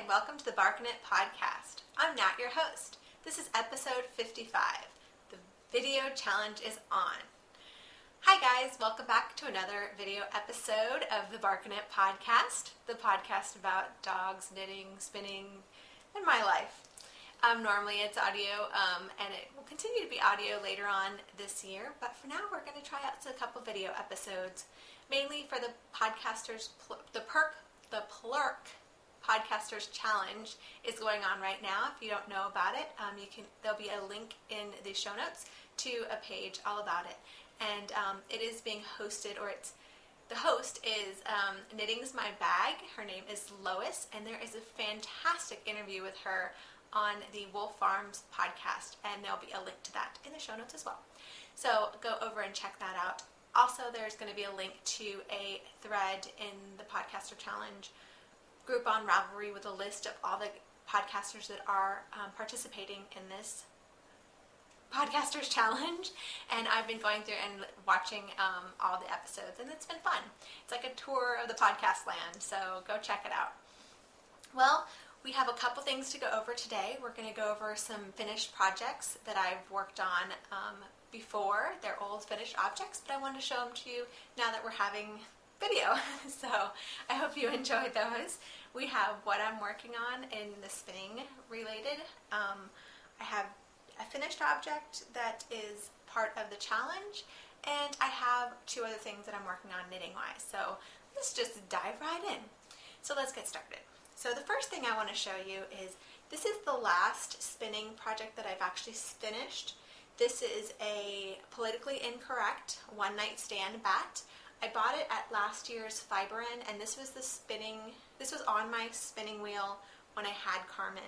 and welcome to the Bark-A-Knit podcast. I'm Nat, your host. This is episode 55. The video challenge is on. Hi guys, welcome back to another video episode of the Bark-A-Knit podcast, the podcast about dogs, knitting, spinning, and my life. Normally it's audio, and it will continue to be audio later on this year, but for now we're going to try out a couple video episodes, mainly for the podcasters, the Plurk Podcasters Challenge is going on right now. If you don't know about it, there'll be a link in the show notes to a page all about it. And it is being hosted, the host is Knitting's My Bag. Her name is Lois, and there is a fantastic interview with her on the Wolf Farms podcast, and there'll be a link to that in the show notes as well. So go over and check that out. Also, there's going to be a link to a thread in the Podcaster Challenge group on Ravelry with a list of all the podcasters that are participating in this Podcasters Challenge. And I've been going through and watching all the episodes, and it's been fun. It's like a tour of the podcast land, so go check it out. Well, we have a couple things to go over today. We're going to go over some finished projects that I've worked on before. They're old finished objects, but I wanted to show them to you now that we're having video. So I hope you enjoyed those. We have what I'm working on in the spinning related. I have a finished object that is part of the challenge, and I have two other things that I'm working on knitting wise. So let's just dive right in. So let's get started. So the first thing I want to show you is this is the last spinning project that I've actually finished. This is a politically incorrect one night stand bat. I bought it at last year's Fiberin, and this was on my spinning wheel when I had Carmen,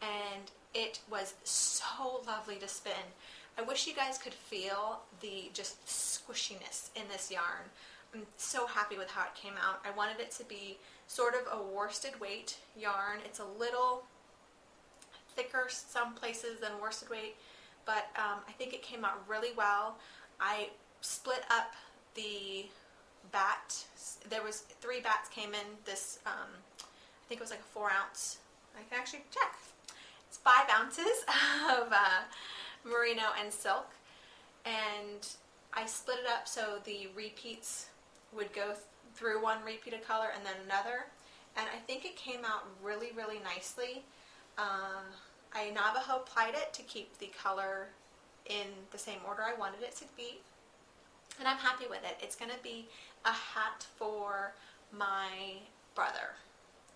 and it was so lovely to spin. I wish you guys could feel the just squishiness in this yarn. I'm so happy with how it came out. I wanted it to be sort of a worsted weight yarn. It's a little thicker some places than worsted weight, but I think it came out really well. I split up the bat. There was 3 bats came in this, I think it was like a 4 ounce, I can actually check. It's 5 ounces of merino and silk, and I split it up so the repeats would go through one repeat of color and then another, and I think it came out really, really nicely. I Navajo plied it to keep the color in the same order I wanted it to be, and I'm happy with it. It's going to be a hat for my brother.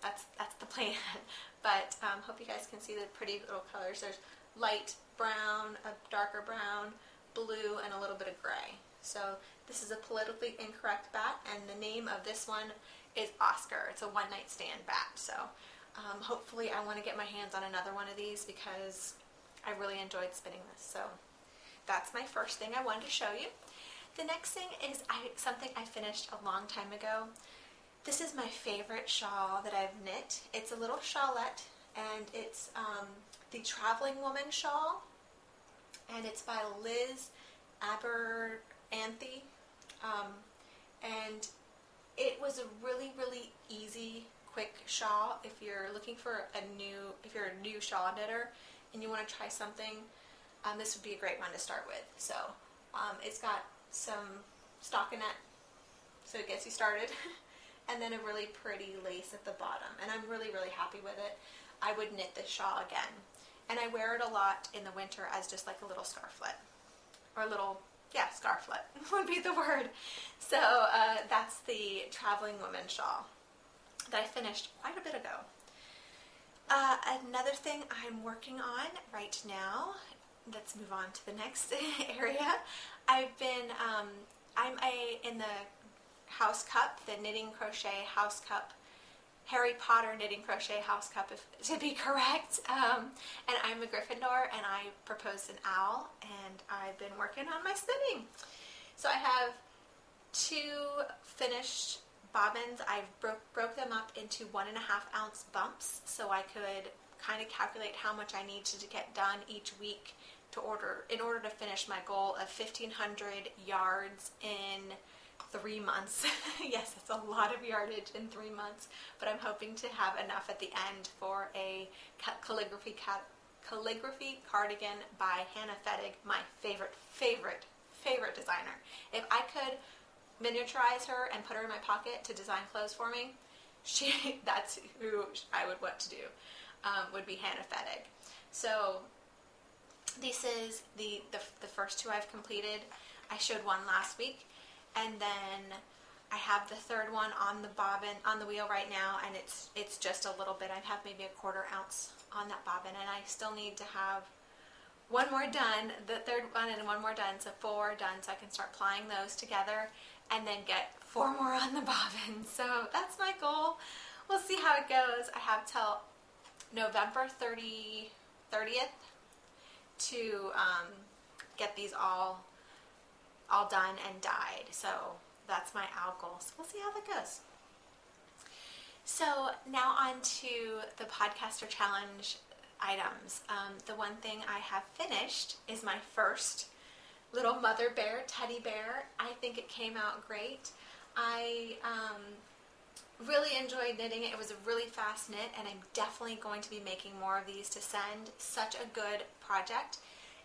That's the plan. But hope you guys can see the pretty little colors. There's light brown, a darker brown, blue, and a little bit of gray. So this is a politically incorrect bat, and the name of this one is Oscar. It's a one night stand bat. So hopefully I want to get my hands on another one of these because I really enjoyed spinning this. So that's my first thing I wanted to show you. The next thing is something I finished a long time ago. This is my favorite shawl that I've knit. It's a little shawlette, and it's the Traveling Woman shawl, and it's by Liz Abernathy, and it was a really, really easy, quick shawl. If you're looking for if you're a new shawl knitter and you want to try something, this would be a great one to start with. So it's got some stockinette, so it gets you started, and then a really pretty lace at the bottom, and I'm really, really happy with it. I would knit this shawl again, and I wear it a lot in the winter as just like a little scarflet, or a little, yeah, scarflet would be the word. So that's the Traveling Woman shawl that I finished quite a bit ago. Another thing I'm working on right now, let's move on to the next area. I've been, in the house cup, the Knitting Crochet House Cup, Harry Potter Knitting Crochet House Cup, to be correct, and I'm a Gryffindor, and I proposed an owl, and I've been working on my spinning. So I have 2 finished bobbins. I broke them up into 1.5 ounce bumps, so I could kind of calculate how much I need to get done each week in order to finish my goal of 1,500 yards in 3 months. Yes, that's a lot of yardage in 3 months, but I'm hoping to have enough at the end for a calligraphy cardigan by Hannah Fettig, my favorite designer. If I could miniaturize her and put her in my pocket to design clothes for me, that's who I would want to do, would be Hannah Fettig. So this is the first two I've completed. I showed one last week, and then I have the third one on the wheel right now, and it's just a little bit. I have maybe a 1/4 ounce on that bobbin, and I still need to have one more done, the third one and one more done, so 4 done, so I can start plying those together and then get 4 more on the bobbin. So that's my goal. We'll see how it goes. I have till November 30th to get these all done and dyed. So that's my goal. So we'll see how that goes. So now on to the Podcaster Challenge items. The one thing I have finished is my first little mother bear teddy bear. I think it came out great. I really enjoyed knitting it. It was a really fast knit, and I'm definitely going to be making more of these to send. Such a good project.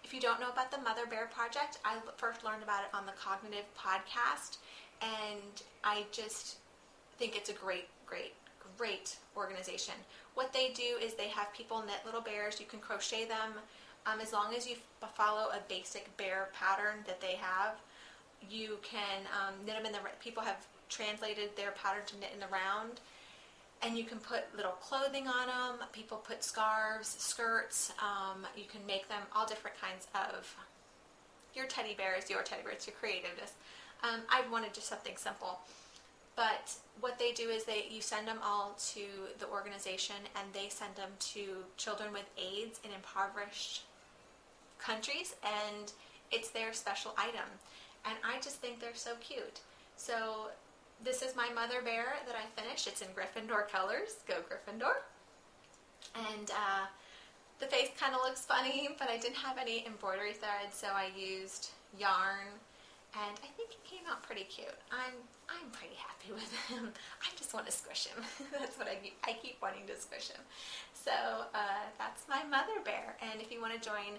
If you don't know about the Mother Bear Project, I first learned about it on the Cognitive podcast, and I just think it's a great organization. What they do is they have people knit little bears. You can crochet them as long as you follow a basic bear pattern that they have. You can knit them in the, people have translated their pattern to knit in the round, and you can put little clothing on them. People put scarves, skirts. You can make them all different kinds of your teddy bears, your creativeness. I wanted just something simple. But what they do is you send them all to the organization, and they send them to children with AIDS in impoverished countries, and it's their special item. And I just think they're so cute. So this is my mother bear that I finished. It's in Gryffindor colors. Go Gryffindor. And the face kind of looks funny, but I didn't have any embroidery thread, so I used yarn, and I think it came out pretty cute. I'm pretty happy with him. I just want to squish him. That's what I keep wanting to squish him. So that's my mother bear. And if you want to join,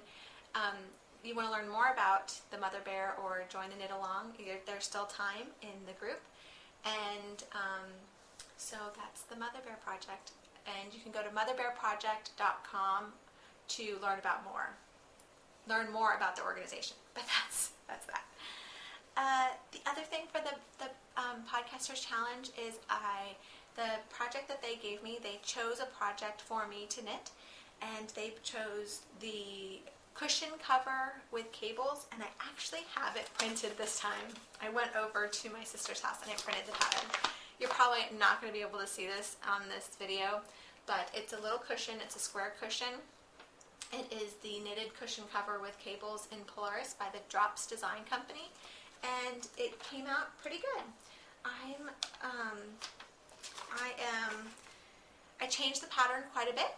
you want to learn more about the mother bear or join the knit along, there's still time in the group. And so that's the Mother Bear Project. And you can go to motherbearproject.com to learn more about the organization. But that's that. The other thing for the Podcasters Challenge is the project that they gave me, they chose a project for me to knit, and they chose the cushion cover with cables, and I actually have it printed this time. I went over to my sister's house and I printed the pattern. You're probably not going to be able to see this on this video, but it's a little cushion. It's a square cushion. It is the knitted cushion cover with cables in Polaris by the Drops Design Company, and it came out pretty good. I changed the pattern quite a bit.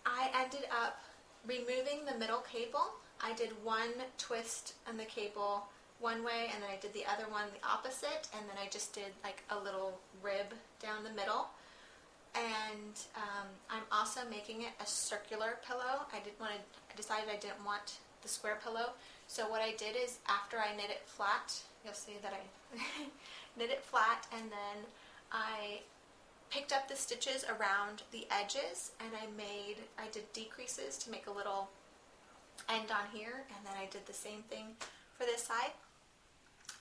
I ended up removing the middle cable. I did one twist on the cable one way, and then I did the other one the opposite, and then I just did like a little rib down the middle. And I'm also making it a circular pillow. I decided I didn't want the square pillow. So what I did is, after I knit it flat, you'll see that I knit it flat, and then I picked up the stitches around the edges, and I did decreases to make a little end on here, and then I did the same thing for this side.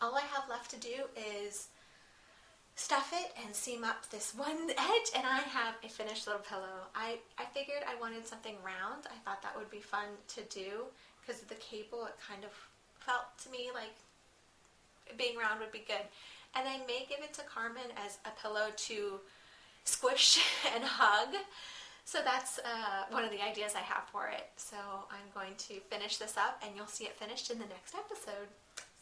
All I have left to do is stuff it and seam up this one edge, and I have a finished little pillow. I figured I wanted something round. I thought that would be fun to do because of the cable. It kind of felt to me like being round would be good. And I may give it to Carmen as a pillow to squish and hug. So that's one of the ideas I have for it. So I'm going to finish this up, and you'll see it finished in the next episode.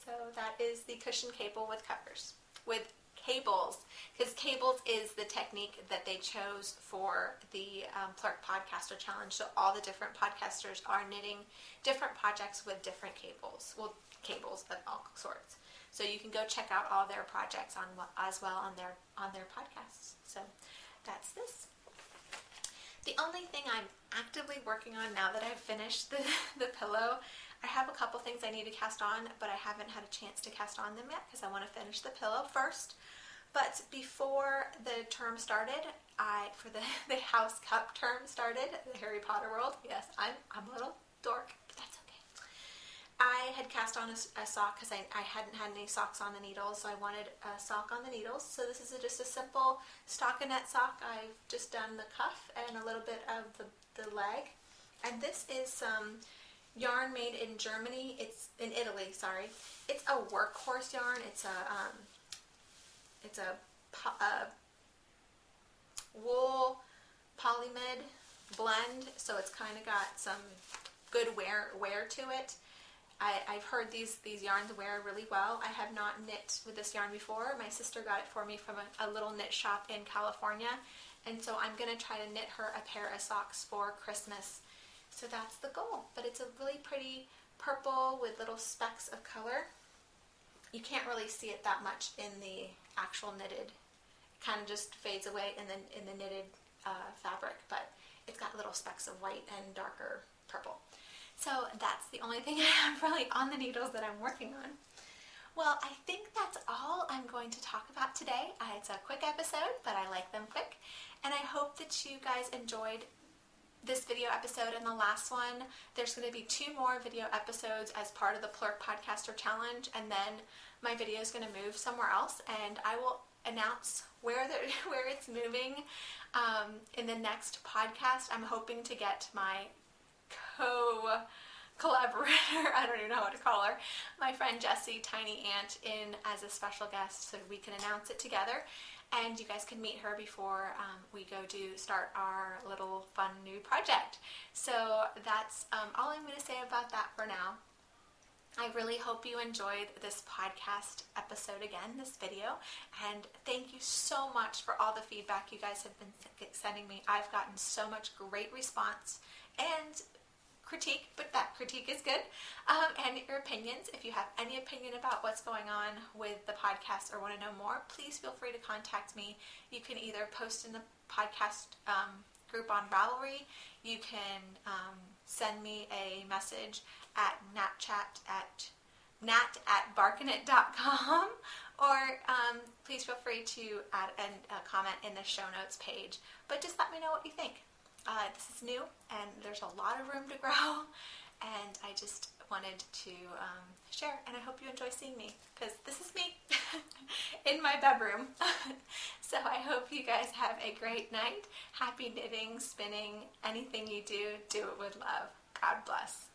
So that is the cushion cable with covers, with cables, because cables is the technique that they chose for the Plurk Podcaster Challenge. So all the different podcasters are knitting different projects with different cables. Well, cables of all sorts. So you can go check out all their projects as well on their podcasts. So that's this. The only thing I'm actively working on now that I've finished the pillow, I have a couple things I need to cast on, but I haven't had a chance to cast on them yet because I want to finish the pillow first. But before the term started, for the house cup term started, the Harry Potter world, yes, I'm a little dork, but that's okay. I had cast on a sock because I hadn't had any socks on the needles, so I wanted a sock on the needles. So this is just a simple stockinette sock. I've just done the cuff and a little bit of the leg. And this is some yarn made in Germany. It's in Italy, sorry. It's a workhorse yarn. It's a wool polymid blend, so it's kind of got some good wear to it. I've heard these yarns wear really well. I have not knit with this yarn before. My sister got it for me from a little knit shop in California, and so I'm going to try to knit her a pair of socks for Christmas. So that's the goal. But it's a really pretty purple with little specks of color. You can't really see it that much in the actual knitted. It kind of just fades away in the knitted fabric, but it's got little specks of white and darker purple. So that's the only thing I have really on the needles that I'm working on. Well, I think that's all I'm going to talk about today. It's a quick episode, but I like them quick. And I hope that you guys enjoyed this video episode and the last one. There's going to be 2 more video episodes as part of the Plurk Podcaster Challenge, and then my video is going to move somewhere else, and I will announce where it's moving in the next podcast. I'm hoping to get my collaborator, I don't even know what to call her, my friend Jessie, Tiny Ant, in as a special guest so we can announce it together. And you guys can meet her before we go to start our little fun new project. So that's all I'm going to say about that for now. I really hope you enjoyed this podcast episode again, this video. And thank you so much for all the feedback you guys have been sending me. I've gotten so much great response and critique, but that critique is good, and your opinions. If you have any opinion about what's going on with the podcast or want to know more, please feel free to contact me. You can either post in the podcast group on Ravelry, you can send me a message at nat@barkanet.com, or please feel free to add a comment in the show notes page. But just let me know what you think. This is new, and there's a lot of room to grow, and I just wanted to share, and I hope you enjoy seeing me, because this is me in my bedroom. So I hope you guys have a great night. Happy knitting, spinning, anything you do, do it with love. God bless.